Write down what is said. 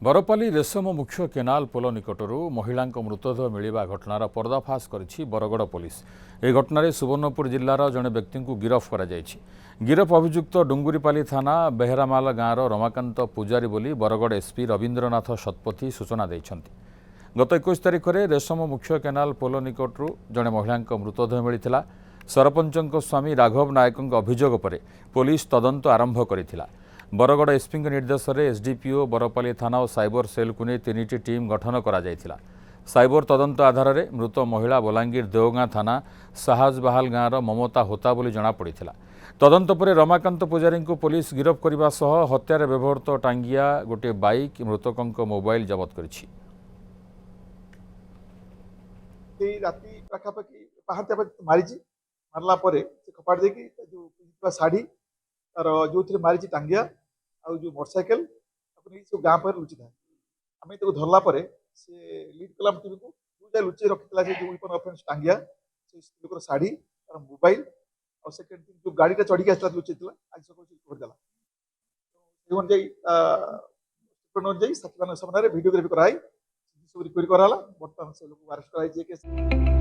बरपाली रेशम मुख्य केनाल पोल निकटरू महिला मृतदेह मिलवा घटनार पर्दाफाश करिछि बरगड़ पुलिस। यह घटन सुवर्णपुर जिलार जड़े व्यक्ति को गिरफ कर गिरफ अभियुक्त डुंगुरीपाली थाना बेहरामाल गाँवर रमाकांत पूजारी बोली बरगड़ एसपी रवींद्रनाथ शतपथी सूचना देइछन्ति। गत 21 तारिख में रेशम मुख्य केनाल पोल निकटरू जड़े महिला मृतदेह मिलता। सरपंच स्वामी राघव नायक अभियोग पर पुलिस तदंत आरंभ करथिला। बरगड़ एसपी निर्देश में एसडीपीओ बरपाली थाना और साइबर सेल को नहीं 3टी टीम गठन करा जायथिला। साइबर तदंत आधार में मृत महिला बलांगीर देवगां थाना साहजबाहाल गाँवर ममता होता बोली जमापड़ा। तदंत पर रमाकांत पूजारी को पुलिस गिरफ करने सह हत्यार व्यवहृत टांगिया गोटे बाइक मृतकों मोबाइल जबत करिछि। राति पाखापाखि पहाड़ मारला कपाट देखिए शाढ़ी तार जो थे मारी टांगिया आ जो मोटरसाइकेल सब गाँ पर लुचि था। आम धरला से लीड कला टीवी को जो लुचे रखी जो वेपन ऑफेंस टांगिया से लोकर शाढ़ी तार मोबाइल और सेकेंड थिंग जो गाड़ी चढ़ी आसला लुचि आज सब अनुजाई साथी सामने भिडियोग्राफी कराई सब रिकवरी कराला। बर्तमान से लोग अरेस्ट कराई।